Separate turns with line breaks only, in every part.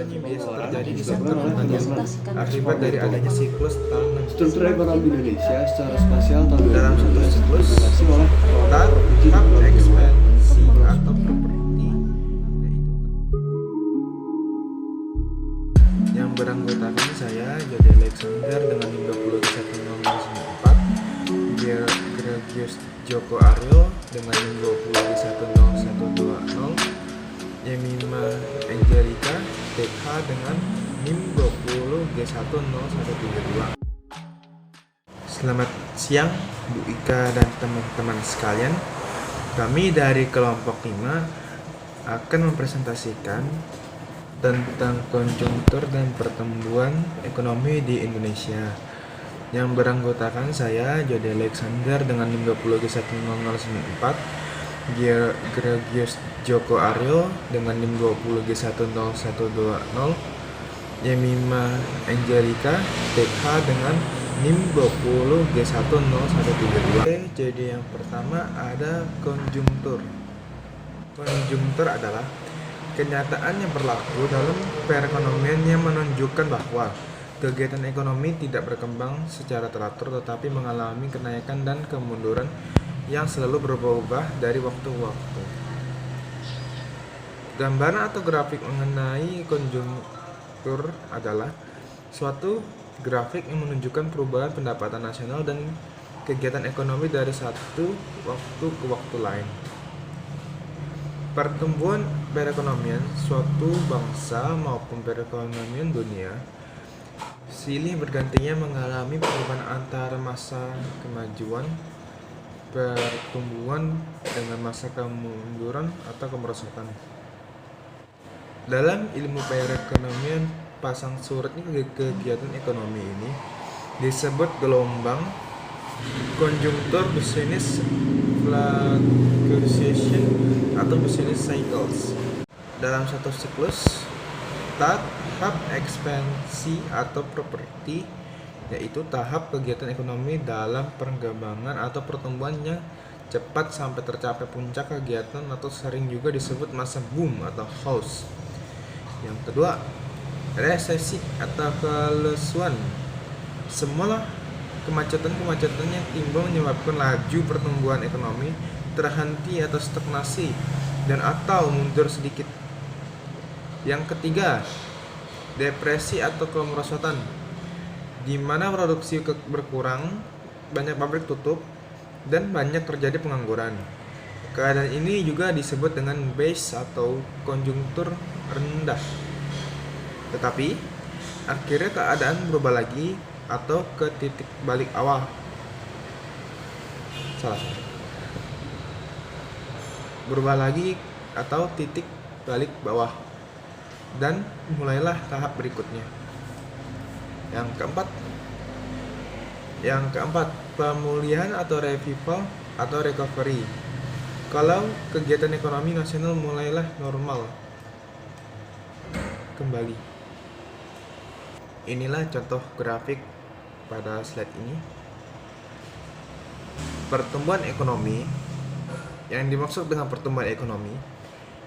ini biasa terjadi di sektor pertanian akibat dari adanya siklus tanam.
Struktur ekonomi Indonesia secara spasial tahun
Dalam satu
2017
siklus,
didominasi oleh
tahap ekspansi atau properti, yaitu yang beranggotakan saya, Jody Alexander dengan NIM 20104, Gregius Joko Aryo dengan NIM 2010120, Yemima Angelica TH dengan NIM 20G10172. Selamat siang Bu Ika dan teman-teman sekalian. Kami dari kelompok 5 akan mempresentasikan tentang konjungtur dan pertumbuhan ekonomi di Indonesia. Yang beranggotakan saya, Jody Alexander dengan NIM 20G10094, Gregius Joko Aryo dengan NIM 20G10120, Yemima Angelica TH dengan NIM 20G10172. Oke, jadi yang pertama ada konjungtur. Konjungtur adalah kenyataan yang berlaku dalam perekonomian yang menunjukkan bahwa kegiatan ekonomi tidak berkembang secara teratur tetapi mengalami kenaikan dan kemunduran yang selalu berubah-ubah dari waktu ke waktu. Gambaran atau grafik mengenai konjungtur adalah suatu grafik yang menunjukkan perubahan pendapatan nasional dan kegiatan ekonomi dari satu waktu ke waktu lain. Pertumbuhan perekonomian suatu bangsa maupun perekonomian dunia silih bergantinya mengalami perubahan antara masa kemajuan pertumbuhan dengan masa kemunduran atau kemerosotan. Dalam ilmu perekonomian, pasang surut kegiatan ekonomi ini disebut gelombang konjungtur, business fluctuation atau business cycles. Dalam satu siklus, tahap ekspansi atau properti, yaitu tahap kegiatan ekonomi dalam perkembangan atau pertumbuhan yang cepat sampai tercapai puncak kegiatan atau sering juga disebut masa boom atau house. Yang kedua, resesi atau kelesuan. Semua kemacetan yang timbul menyebabkan laju pertumbuhan ekonomi terhenti atau stagnasi dan atau mundur sedikit. Yang ketiga, depresi atau kemerosotan, di mana produksi berkurang, banyak pabrik tutup, dan banyak terjadi pengangguran. Keadaan ini juga disebut dengan base atau konjungtur rendah. Tetapi akhirnya keadaan berubah lagi atau ke titik balik awal. Berubah lagi atau titik balik bawah. Dan mulailah tahap berikutnya. Yang keempat, pemulihan atau revival atau recovery. Kalau kegiatan ekonomi nasional mulailah normal kembali. Inilah contoh grafik pada slide ini. Pertumbuhan ekonomi. Yang dimaksud dengan pertumbuhan ekonomi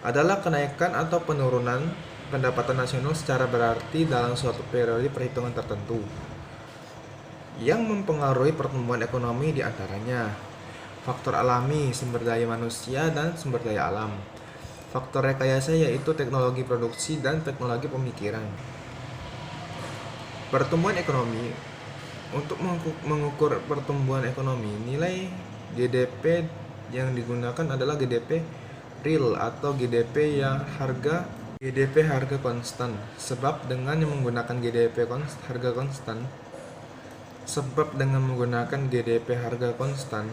adalah kenaikan atau penurunan pendapatan nasional secara berarti dalam suatu periode perhitungan tertentu. Yang mempengaruhi pertumbuhan ekonomi diantaranya faktor alami, sumber daya manusia, dan sumber daya alam. Faktor rekayasa yaitu teknologi produksi dan teknologi pemikiran. Pertumbuhan ekonomi. Untuk mengukur pertumbuhan ekonomi, nilai GDP yang digunakan adalah GDP real atau GDP harga konstan. Sebab dengan menggunakan GDP harga konstan,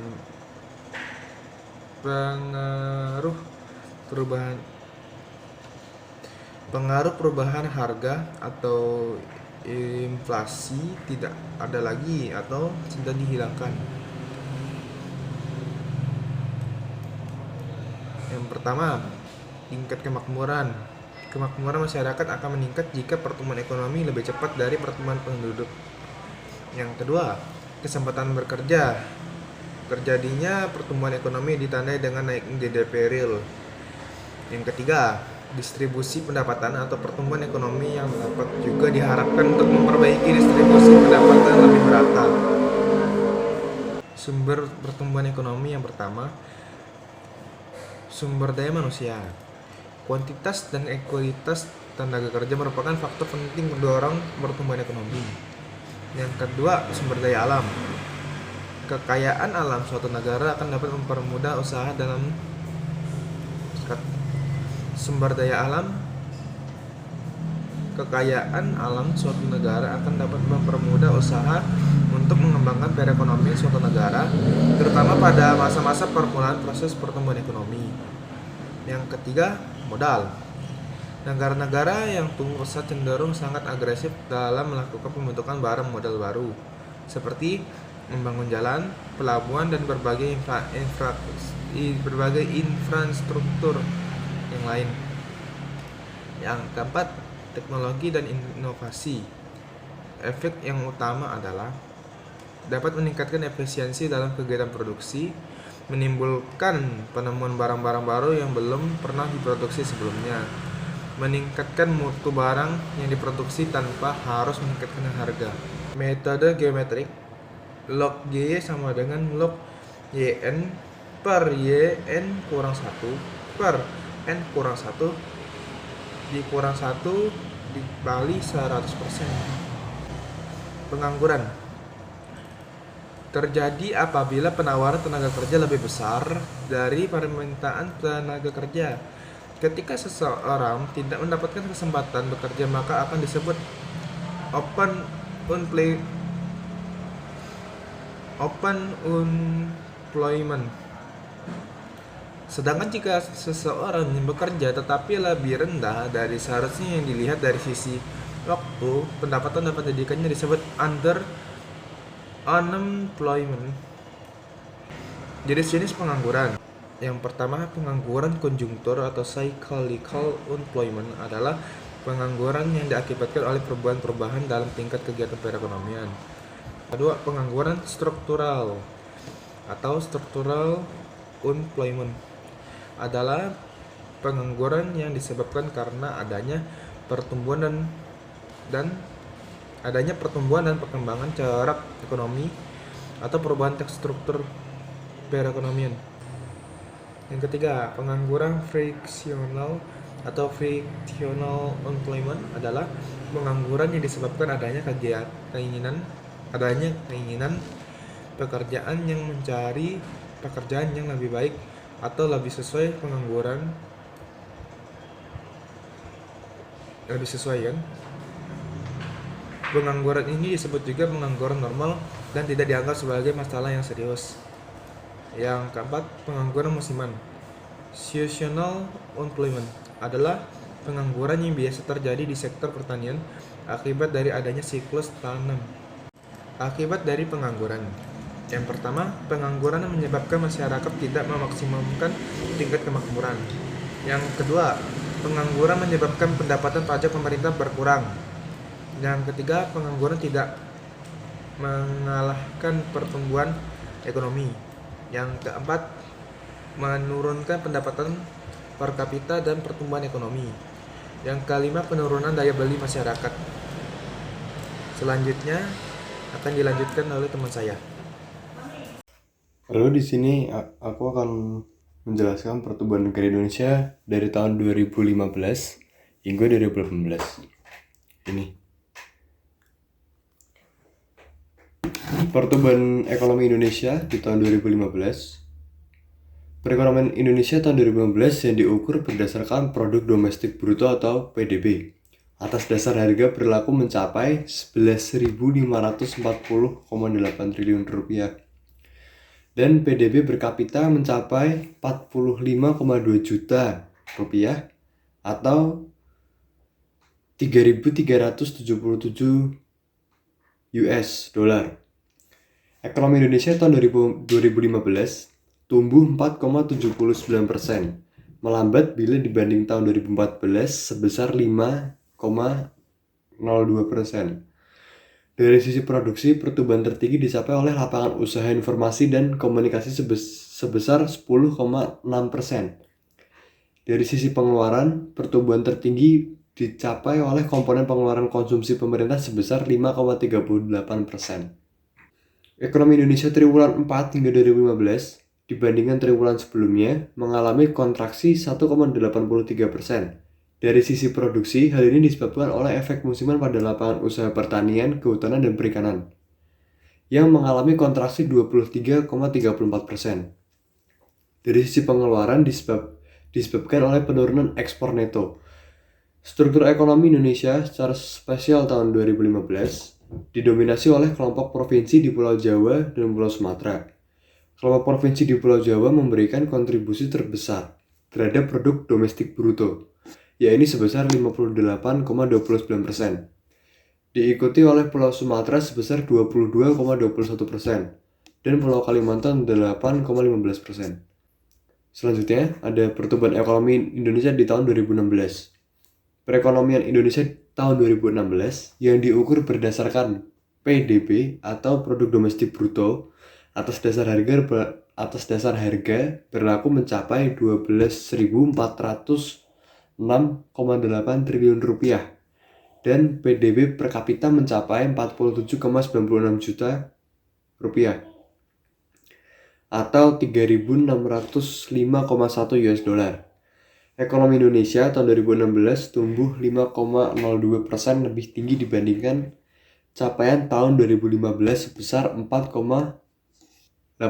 pengaruh perubahan harga atau inflasi tidak ada lagi atau sudah dihilangkan. Yang pertama, tingkat kemakmuran. Kemakmuran masyarakat akan meningkat jika pertumbuhan ekonomi lebih cepat dari pertumbuhan penduduk. Yang kedua, kesempatan bekerja. Terjadinya pertumbuhan ekonomi ditandai dengan naiknya GDP real. Yang ketiga, distribusi pendapatan atau pertumbuhan ekonomi yang dapat juga diharapkan untuk memperbaiki distribusi pendapatan lebih merata. Sumber pertumbuhan ekonomi yang pertama, sumber daya manusia. Kuantitas dan kualitas tenaga kerja merupakan faktor penting mendorong pertumbuhan ekonomi. Yang kedua, sumber daya alam. Kekayaan alam suatu negara akan dapat mempermudah usaha dalam sumber daya alam. Kekayaan alam suatu negara akan dapat mempermudah usaha untuk mengembangkan perekonomian suatu negara, terutama pada masa-masa permulaan proses pertumbuhan ekonomi. Yang ketiga, modal. Negara-negara yang tumbuh pesat cenderung sangat agresif dalam melakukan pembentukan barang modal baru, seperti membangun jalan, pelabuhan, dan berbagai infrastruktur yang lain. Yang keempat, teknologi dan inovasi. Efek yang utama adalah dapat meningkatkan efisiensi dalam kegiatan produksi, menimbulkan penemuan barang-barang baru yang belum pernah diproduksi sebelumnya, meningkatkan mutu barang yang diproduksi tanpa harus meningkatkan harga. Metode geometrik, log Y sama dengan log YN per YN kurang 1 per N kurang 1 dikurang 1 dikali 100%. Pengangguran terjadi apabila penawaran tenaga kerja lebih besar dari permintaan tenaga kerja. Ketika seseorang tidak mendapatkan kesempatan bekerja, maka akan disebut open unemployment. Sedangkan jika seseorang yang bekerja tetapi lebih rendah dari seharusnya yang dilihat dari sisi waktu, pendapatan dapat dijadikannya disebut under unemployment. Jenis-jenis pengangguran. Yang pertama, pengangguran konjungtur atau cyclical unemployment adalah pengangguran yang diakibatkan oleh perubahan-perubahan dalam tingkat kegiatan perekonomian. Kedua, pengangguran struktural atau structural unemployment adalah pengangguran yang disebabkan karena adanya pertumbuhan dan perkembangan corak ekonomi atau perubahan struktur perekonomian. Yang ketiga, pengangguran frictional atau frictional unemployment adalah pengangguran yang disebabkan adanya keinginan pekerjaan yang mencari pekerjaan yang lebih baik atau lebih sesuai kan. Pengangguran ini disebut juga pengangguran normal dan tidak dianggap sebagai masalah yang serius. Yang keempat, pengangguran musiman. Seasonal unemployment adalah pengangguran yang biasa terjadi di sektor pertanian akibat dari adanya siklus tanam. Akibat dari pengangguran. Yang pertama, pengangguran yang menyebabkan masyarakat tidak memaksimalkan tingkat kemakmuran. Yang kedua, pengangguran menyebabkan pendapatan pajak pemerintah berkurang. Yang ketiga, pengangguran tidak mengalahkan pertumbuhan ekonomi. Yang keempat, menurunkan pendapatan per kapita dan pertumbuhan ekonomi. Yang kelima, penurunan daya beli masyarakat. Selanjutnya akan dilanjutkan oleh teman saya.
Lalu di sini aku akan menjelaskan pertumbuhan negara Indonesia dari tahun 2015 hingga 2018. Ini pertumbuhan ekonomi Indonesia di tahun 2015. Perekonomian Indonesia tahun 2015 yang diukur berdasarkan produk domestik bruto atau PDB atas dasar harga berlaku mencapai 11.540,8 triliun rupiah dan PDB per kapita mencapai 45,2 juta rupiah atau 3.377 US dollar. Ekonomi Indonesia tahun 2015 tumbuh 4,79%, melambat bila dibanding tahun 2014 sebesar 5,02%. Dari sisi produksi, pertumbuhan tertinggi dicapai oleh lapangan usaha informasi dan komunikasi sebesar 10,6%. Dari sisi pengeluaran, pertumbuhan tertinggi dicapai oleh komponen pengeluaran konsumsi pemerintah sebesar 5,38%. Ekonomi Indonesia triwulan 4 hingga 2015 dibandingkan triwulan sebelumnya mengalami kontraksi 1,83%. Dari sisi produksi, hal ini disebabkan oleh efek musiman pada lapangan usaha pertanian, kehutanan, dan perikanan yang mengalami kontraksi 23,34%. Dari sisi pengeluaran disebabkan oleh penurunan ekspor neto. Struktur ekonomi Indonesia secara spesial tahun 2015 didominasi oleh kelompok provinsi di Pulau Jawa dan Pulau Sumatera. Kelompok provinsi di Pulau Jawa memberikan kontribusi terbesar terhadap produk domestik bruto, yaitu sebesar 58,29%. Diikuti oleh Pulau Sumatera sebesar 22,21% dan Pulau Kalimantan 8,15%. Selanjutnya, ada pertumbuhan ekonomi Indonesia di tahun 2016. Perekonomian Indonesia tahun 2016 yang diukur berdasarkan PDB atau Produk Domestik Bruto atas dasar harga berlaku mencapai 12.406,8 triliun rupiah dan PDB per kapita mencapai 47,96 juta rupiah atau 3.605,1 US dollar. Ekonomi Indonesia tahun 2016 tumbuh 5,02% lebih tinggi dibandingkan capaian tahun 2015 sebesar 4,88%.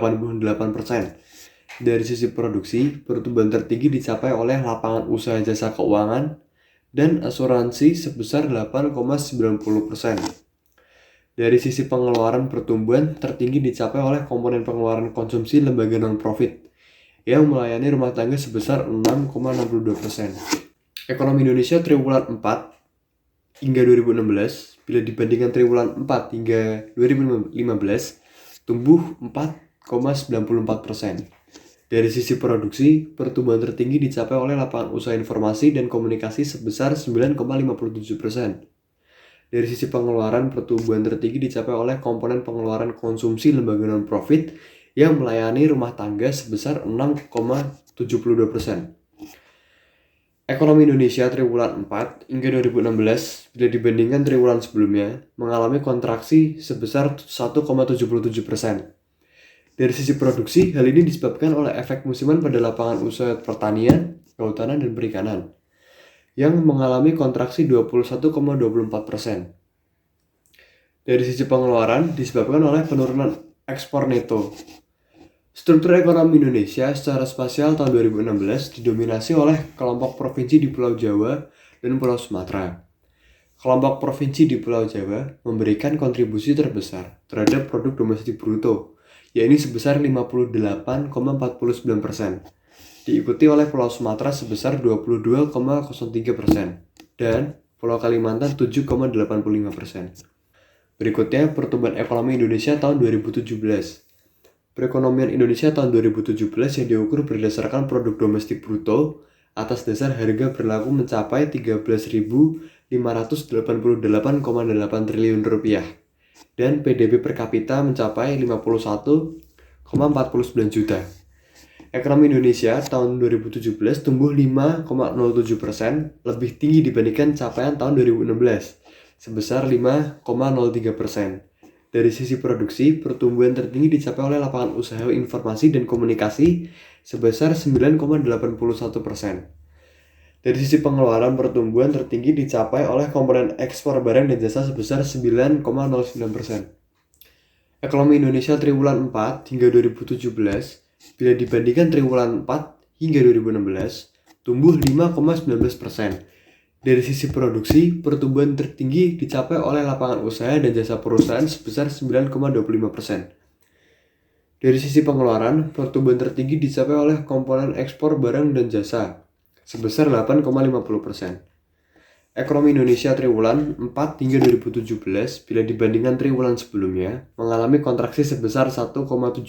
Dari sisi produksi, pertumbuhan tertinggi dicapai oleh lapangan usaha jasa keuangan dan asuransi sebesar 8,90%. Dari sisi pengeluaran, pertumbuhan tertinggi dicapai oleh komponen pengeluaran konsumsi lembaga non-profit yang melayani rumah tangga sebesar 6,62%. Ekonomi Indonesia triwulan 4 hingga 2016 bila dibandingkan triwulan 4 hingga 2015 tumbuh 4,94%. Dari sisi produksi, pertumbuhan tertinggi dicapai oleh lapangan usaha informasi dan komunikasi sebesar 9,57%. Dari sisi pengeluaran, pertumbuhan tertinggi dicapai oleh komponen pengeluaran konsumsi lembaga non-profit yang melayani rumah tangga sebesar 6,72%. Ekonomi Indonesia triwulan 4 hingga 2016 bila dibandingkan triwulan sebelumnya mengalami kontraksi sebesar 1,77%. Dari sisi produksi, hal ini disebabkan oleh efek musiman pada lapangan usaha pertanian, kehutanan, dan perikanan yang mengalami kontraksi 21,24%. Dari sisi pengeluaran disebabkan oleh penurunan ekspor neto. Struktur ekonomi Indonesia secara spasial tahun 2016 didominasi oleh kelompok provinsi di Pulau Jawa dan Pulau Sumatera. Kelompok provinsi di Pulau Jawa memberikan kontribusi terbesar terhadap produk domestik bruto, yaitu sebesar 58,49%. Diikuti oleh Pulau Sumatera sebesar 22,03% dan Pulau Kalimantan 7,85%. Berikutnya, pertumbuhan ekonomi Indonesia tahun 2017. Perekonomian Indonesia tahun 2017 yang diukur berdasarkan produk domestik bruto atas dasar harga berlaku mencapai 13.588,8 triliun rupiah dan PDB per kapita mencapai 51,49 juta. Ekonomi Indonesia tahun 2017 tumbuh 5,07%, lebih tinggi dibandingkan capaian tahun 2016 sebesar 5,03%. Dari sisi produksi, pertumbuhan tertinggi dicapai oleh lapangan usaha informasi dan komunikasi sebesar 9,81%. Dari sisi pengeluaran, pertumbuhan tertinggi dicapai oleh komponen ekspor barang dan jasa sebesar 9,09%. Ekonomi Indonesia triwulan 4 hingga 2017 bila dibandingkan triwulan 4 hingga 2016 tumbuh 5,19%. Dari sisi produksi, pertumbuhan tertinggi dicapai oleh lapangan usaha dan jasa perusahaan sebesar 9,25%. Dari sisi pengeluaran, pertumbuhan tertinggi dicapai oleh komponen ekspor barang dan jasa sebesar 8,50%. Ekonomi Indonesia triwulan 4 hingga 2017 bila dibandingkan triwulan sebelumnya mengalami kontraksi sebesar 1,70%.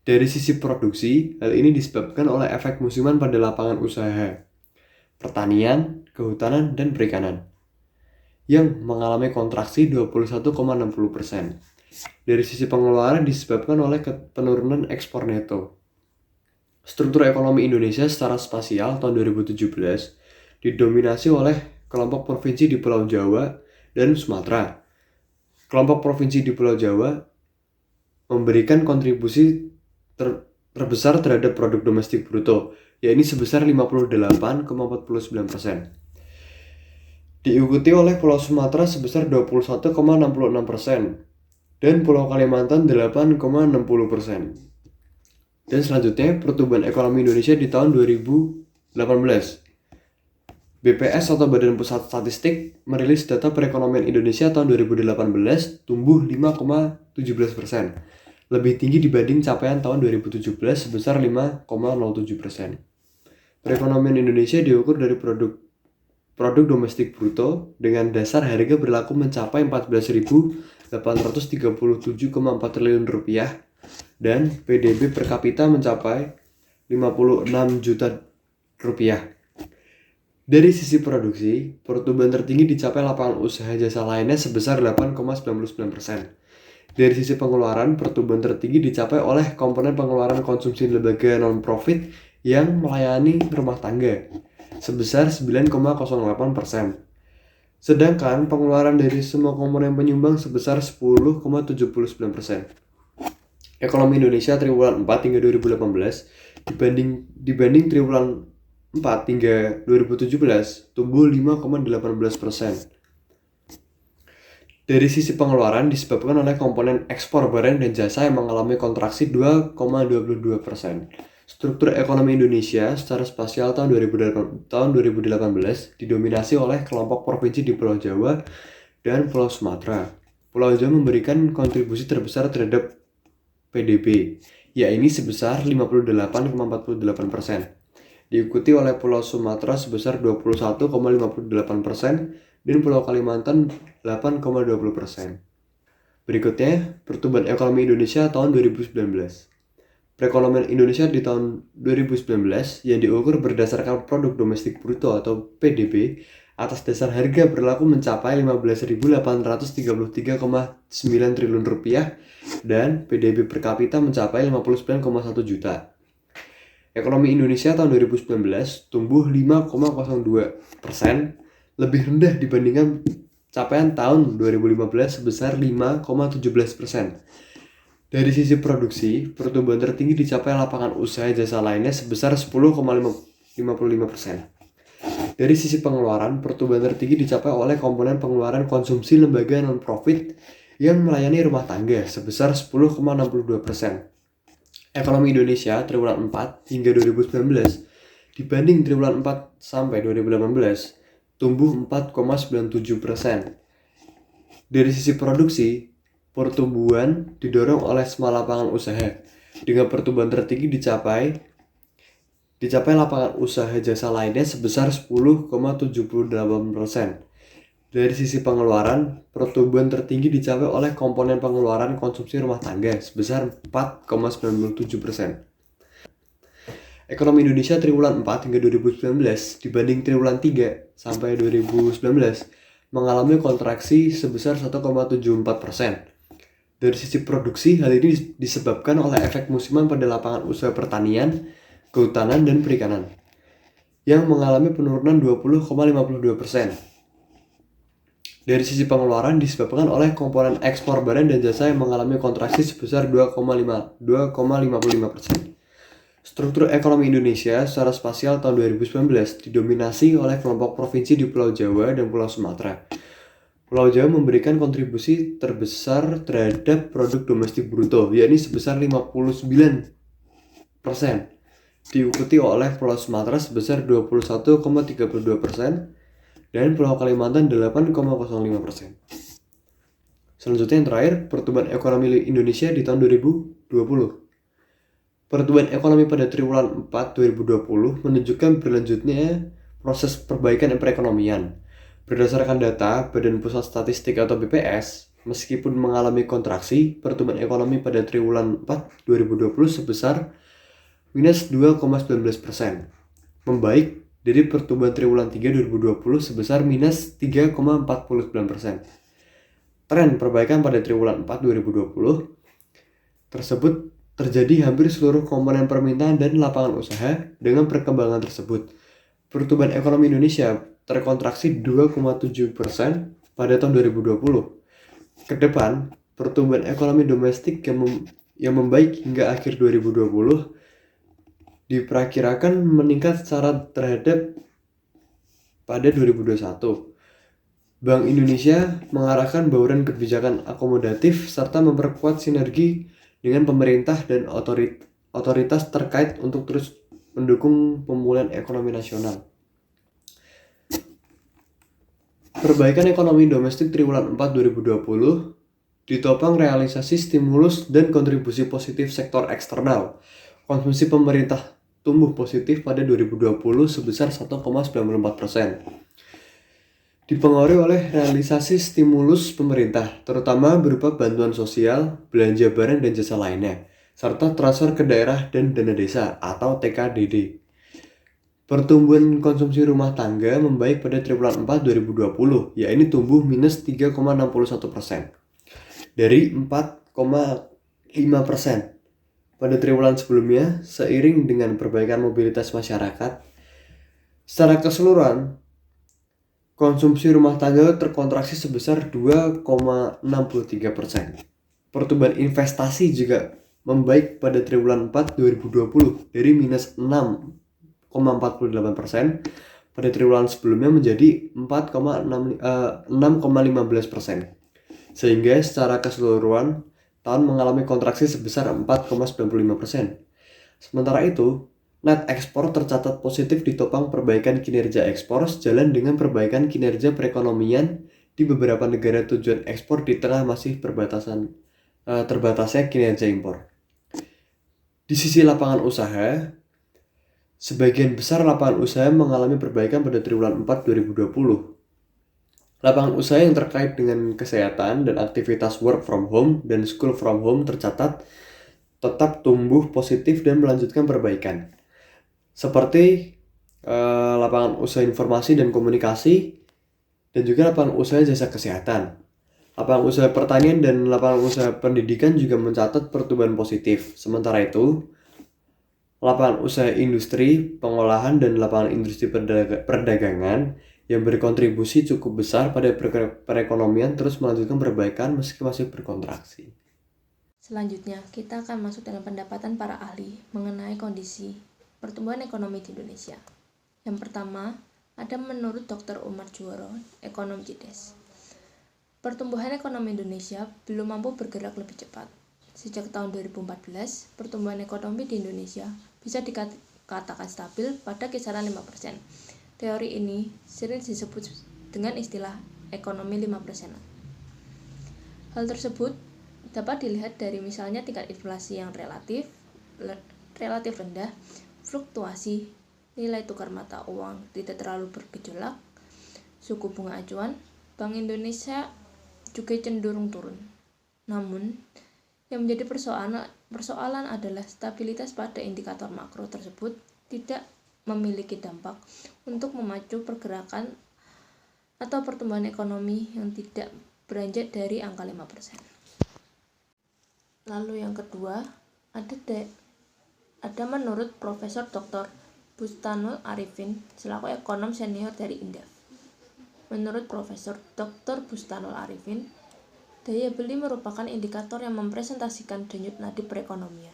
Dari sisi produksi, hal ini disebabkan oleh efek musiman pada lapangan usaha pertanian, kehutanan, dan perikanan yang mengalami kontraksi 21,60%. Dari sisi pengeluaran disebabkan oleh penurunan ekspor neto. Struktur ekonomi Indonesia secara spasial tahun 2017 didominasi oleh kelompok provinsi di Pulau Jawa dan Sumatera. Kelompok provinsi di Pulau Jawa memberikan kontribusi terbesar terhadap produk domestik bruto, yakni sebesar 58,49%. Diikuti oleh Pulau Sumatera sebesar 21,66% dan Pulau Kalimantan 8,60%. Dan selanjutnya, pertumbuhan ekonomi Indonesia di tahun 2018. BPS atau Badan Pusat Statistik merilis data perekonomian Indonesia tahun 2018 tumbuh 5,17%, lebih tinggi dibanding capaian tahun 2017 sebesar 5,07%. Perekonomian Indonesia diukur dari produk domestik bruto dengan dasar harga berlaku mencapai 14.837,4 triliun rupiah dan PDB per kapita mencapai 56 juta rupiah. Dari sisi produksi, pertumbuhan tertinggi dicapai lapangan usaha jasa lainnya sebesar 8,99%. Dari sisi pengeluaran, pertumbuhan tertinggi dicapai oleh komponen pengeluaran konsumsi lembaga non-profit yang melayani rumah tangga sebesar 9,08%. Sedangkan pengeluaran dari semua komponen penyumbang sebesar 10,79%. Ekonomi Indonesia triwulan 4 hingga 2018 dibanding triwulan 4 hingga 2017 tumbuh 5,18%. Dari sisi pengeluaran disebabkan oleh komponen ekspor barang dan jasa yang mengalami kontraksi 2,22%. Struktur ekonomi Indonesia secara spasial tahun 2018 didominasi oleh kelompok provinsi di Pulau Jawa dan Pulau Sumatera. Pulau Jawa memberikan kontribusi terbesar terhadap PDB, yakni sebesar 58,48%. Diikuti oleh Pulau Sumatera sebesar 21,58% dan Pulau Kalimantan 8,20%. Berikutnya, pertumbuhan ekonomi Indonesia tahun 2019. Perekonomian Indonesia di tahun 2019 yang diukur berdasarkan produk domestik bruto atau PDB atas dasar harga berlaku mencapai 15.833,9 triliun rupiah dan PDB per kapita mencapai 59,1 juta. Ekonomi Indonesia tahun 2019 tumbuh 5,02%, lebih rendah dibandingkan capaian tahun 2015 sebesar 5,17%. Dari sisi produksi, pertumbuhan tertinggi dicapai lapangan usaha jasa lainnya sebesar 10,55%. Dari sisi pengeluaran, pertumbuhan tertinggi dicapai oleh komponen pengeluaran konsumsi lembaga non-profit yang melayani rumah tangga sebesar 10,62%. Ekonomi Indonesia triwulan 4 hingga 2019 dibanding triwulan 4 sampai 2018 tumbuh 4,97%. Dari sisi produksi, pertumbuhan didorong oleh semua lapangan usaha dengan pertumbuhan tertinggi dicapai lapangan usaha jasa lainnya sebesar 10,78%. Dari sisi pengeluaran, pertumbuhan tertinggi dicapai oleh komponen pengeluaran konsumsi rumah tangga sebesar 4,97%. Ekonomi Indonesia triwulan 4 hingga 2019 dibanding triwulan 3 sampai 2019 mengalami kontraksi sebesar 1,74%. Dari sisi produksi, hal ini disebabkan oleh efek musiman pada lapangan usaha pertanian, kehutanan, dan perikanan yang mengalami penurunan 20,52%. Dari sisi pengeluaran disebabkan oleh komponen ekspor barang dan jasa yang mengalami kontraksi sebesar 2,55%. Struktur ekonomi Indonesia secara spasial tahun 2019 didominasi oleh kelompok provinsi di Pulau Jawa dan Pulau Sumatera. Pulau Jawa memberikan kontribusi terbesar terhadap produk domestik bruto, yakni sebesar 59%. Diikuti oleh Pulau Sumatera sebesar 21,32%. dan Pulau Kalimantan 8,05%. Selanjutnya yang terakhir, pertumbuhan ekonomi Indonesia di tahun 2020. Pertumbuhan ekonomi pada triwulan 4 2020 menunjukkan berlanjutnya proses perbaikan perekonomian. Berdasarkan data Badan Pusat Statistik atau BPS, meskipun mengalami kontraksi, pertumbuhan ekonomi pada triwulan 4 2020 sebesar minus 2,19%, membaik dari pertumbuhan triwulan 3 2020 sebesar minus 3,49%. Tren perbaikan pada triwulan 4 2020 tersebut terjadi hampir seluruh komponen permintaan dan lapangan usaha. Dengan perkembangan tersebut, pertumbuhan ekonomi Indonesia terkontraksi 2,7% pada tahun 2020. Ke depan, pertumbuhan ekonomi domestik yang membaik hingga akhir 2020 diperkirakan meningkat secara terhadap pada 2021. Bank Indonesia mengarahkan bauran kebijakan akomodatif serta memperkuat sinergi dengan pemerintah dan otoritas terkait untuk terus mendukung pemulihan ekonomi nasional. Perbaikan ekonomi domestik triwulan 4 2020 ditopang realisasi stimulus dan kontribusi positif sektor eksternal. Konsumsi pemerintah tumbuh positif pada 2020 sebesar 1,94%. Dipengaruhi oleh realisasi stimulus pemerintah, terutama berupa bantuan sosial, belanja barang dan jasa lainnya, serta transfer ke daerah dan dana desa atau TKDD. Pertumbuhan konsumsi rumah tangga membaik pada triwulan 4 2020, yaitu tumbuh minus 3,61% dari 4,5% pada triwulan sebelumnya, seiring dengan perbaikan mobilitas masyarakat. Secara keseluruhan, konsumsi rumah tangga terkontraksi sebesar 2,63%. Pertumbuhan investasi juga membaik pada triwulan 4 2020 dari minus 6,48% pada triwulan sebelumnya menjadi 6,15%. Sehingga secara keseluruhan tahun mengalami kontraksi sebesar 4,95%. Sementara itu, net ekspor tercatat positif ditopang perbaikan kinerja ekspor sejalan dengan perbaikan kinerja perekonomian di beberapa negara tujuan ekspor di tengah masih terbatasnya kinerja impor. Di sisi lapangan usaha, sebagian besar lapangan usaha mengalami perbaikan pada triwulan 4 2020. Lapangan usaha yang terkait dengan kesehatan dan aktivitas work from home dan school from home tercatat tetap tumbuh positif dan melanjutkan perbaikan. Seperti lapangan usaha informasi dan komunikasi dan juga lapangan usaha jasa kesehatan. Lapangan usaha pertanian dan lapangan usaha pendidikan juga mencatat pertumbuhan positif. Sementara itu, lapangan usaha industri, pengolahan, dan lapangan industri perdagangan yang berkontribusi cukup besar pada perekonomian terus melanjutkan perbaikan meski masih berkontraksi.
Selanjutnya, kita akan masuk dengan pendapatan para ahli mengenai kondisi pertumbuhan ekonomi di Indonesia. Yang pertama, ada menurut Dr. Umar Juworo, ekonom CIDES. Pertumbuhan ekonomi Indonesia belum mampu bergerak lebih cepat. Sejak tahun 2014, pertumbuhan ekonomi di Indonesia bisa dikatakan stabil pada kisaran 5%. Teori ini sering disebut dengan istilah ekonomi 5%. Hal tersebut dapat dilihat dari misalnya tingkat inflasi yang relatif rendah, fluktuasi nilai tukar mata uang tidak terlalu bergejolak, suku bunga acuan Bank Indonesia juga cenderung turun. Namun, yang menjadi persoalan adalah stabilitas pada indikator makro tersebut tidak memiliki dampak untuk memacu pergerakan atau pertumbuhan ekonomi yang tidak beranjak dari angka 5%. Lalu yang kedua, ada menurut Profesor Dr. Bustanul Arifin selaku ekonom senior dari Indef. Menurut Profesor Dr. Bustanul Arifin, daya beli merupakan indikator yang mempresentasikan denyut nadi perekonomian.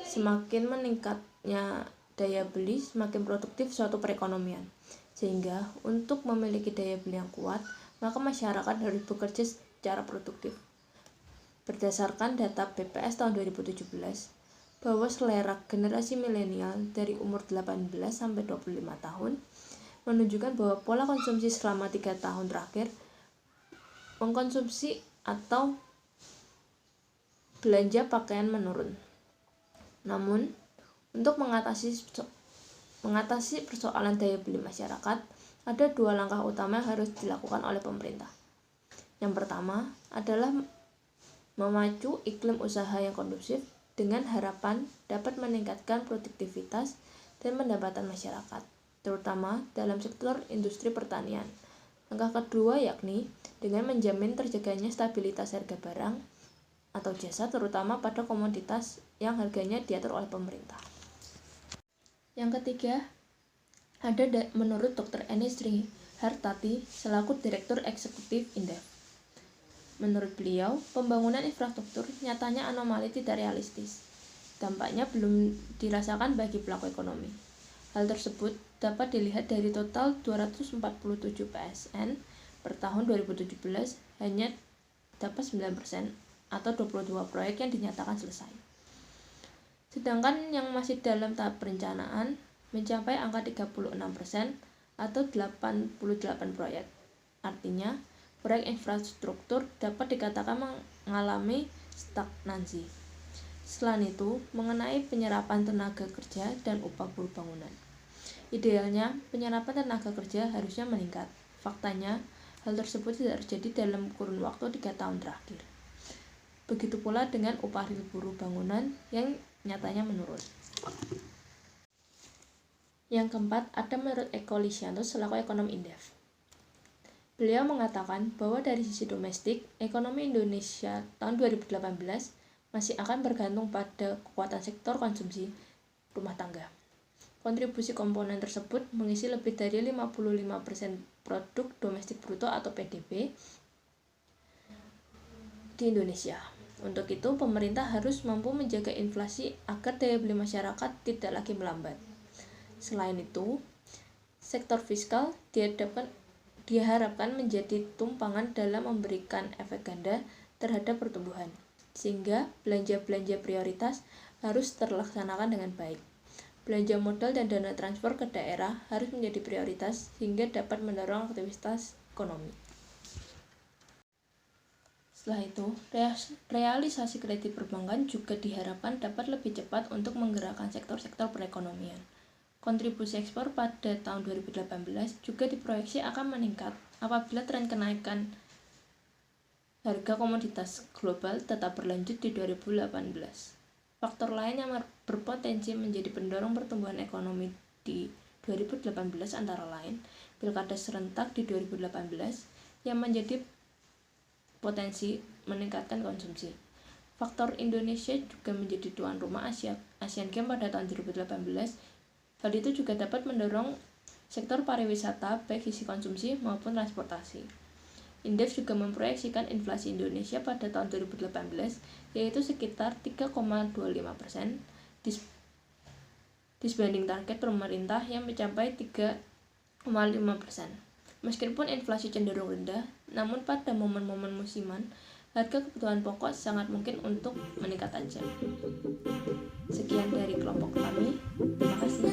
Semakin meningkatnya daya beli, semakin produktif suatu perekonomian. Sehingga untuk memiliki daya beli yang kuat, maka masyarakat harus bekerja secara produktif. Berdasarkan data BPS tahun 2017, bahwa selera generasi milenial dari umur 18 sampai 25 tahun menunjukkan bahwa pola konsumsi selama 3 tahun terakhir mengkonsumsi atau belanja pakaian menurun. Namun, untuk mengatasi persoalan daya beli masyarakat, ada 2 langkah utama yang harus dilakukan oleh pemerintah. Yang pertama adalah memacu iklim usaha yang kondusif dengan harapan dapat meningkatkan produktivitas dan pendapatan masyarakat, terutama dalam sektor industri pertanian. Langkah kedua yakni dengan menjamin terjaganya stabilitas harga barang atau jasa, terutama pada komoditas yang harganya diatur oleh pemerintah. Yang ketiga, ada menurut Dr. Eni Srihartati selaku Direktur Eksekutif Indef. Menurut beliau, pembangunan infrastruktur nyatanya anomali tidak realistis. Dampaknya belum dirasakan bagi pelaku ekonomi. Hal tersebut dapat dilihat dari total 247 PSN per tahun 2017 hanya dapat 9% atau 22 proyek yang dinyatakan selesai. Sedangkan yang masih dalam tahap perencanaan mencapai angka 36% atau 88 proyek. Artinya, proyek infrastruktur dapat dikatakan mengalami stagnansi. Selain itu, mengenai penyerapan tenaga kerja dan upah buruh bangunan. Idealnya, penyerapan tenaga kerja harusnya meningkat. Faktanya, hal tersebut tidak terjadi dalam kurun waktu 3 tahun terakhir. Begitu pula dengan upah real buruh bangunan yang nyatanya menurun. Yang keempat, ada menurut Eko Lisyanto selaku ekonom Indef. Beliau mengatakan bahwa dari sisi domestik, ekonomi Indonesia tahun 2018 masih akan bergantung pada kekuatan sektor konsumsi rumah tangga. Kontribusi komponen tersebut mengisi lebih dari 55% produk domestik bruto atau PDB di Indonesia. Untuk itu, pemerintah harus mampu menjaga inflasi agar daya beli masyarakat tidak lagi melambat. Selain itu, sektor fiskal diharapkan menjadi tumpangan dalam memberikan efek ganda terhadap pertumbuhan, sehingga belanja-belanja prioritas harus terlaksanakan dengan baik. Belanja modal dan dana transfer ke daerah harus menjadi prioritas sehingga dapat mendorong aktivitas ekonomi. Setelah itu, realisasi kredit perbankan juga diharapkan dapat lebih cepat untuk menggerakkan sektor-sektor perekonomian. Kontribusi ekspor pada tahun 2018 juga diproyeksi akan meningkat apabila tren kenaikan harga komoditas global tetap berlanjut di 2018. Faktor lain yang berpotensi menjadi pendorong pertumbuhan ekonomi di 2018 antara lain pilkada serentak di 2018 yang menjadi potensi meningkatkan konsumsi. Faktor Indonesia juga menjadi tuan rumah Asian Games pada tahun 2018. Hal itu juga dapat mendorong sektor pariwisata baik sisi konsumsi maupun transportasi. Indef juga memproyeksikan inflasi Indonesia pada tahun 2018 yaitu sekitar 3,25% disbanding target pemerintah yang mencapai 3,5%. Meskipun inflasi cenderung rendah, namun pada momen-momen musiman, harga kebutuhan pokok sangat mungkin untuk meningkat tajam. Sekian dari kelompok kami. Terima kasih.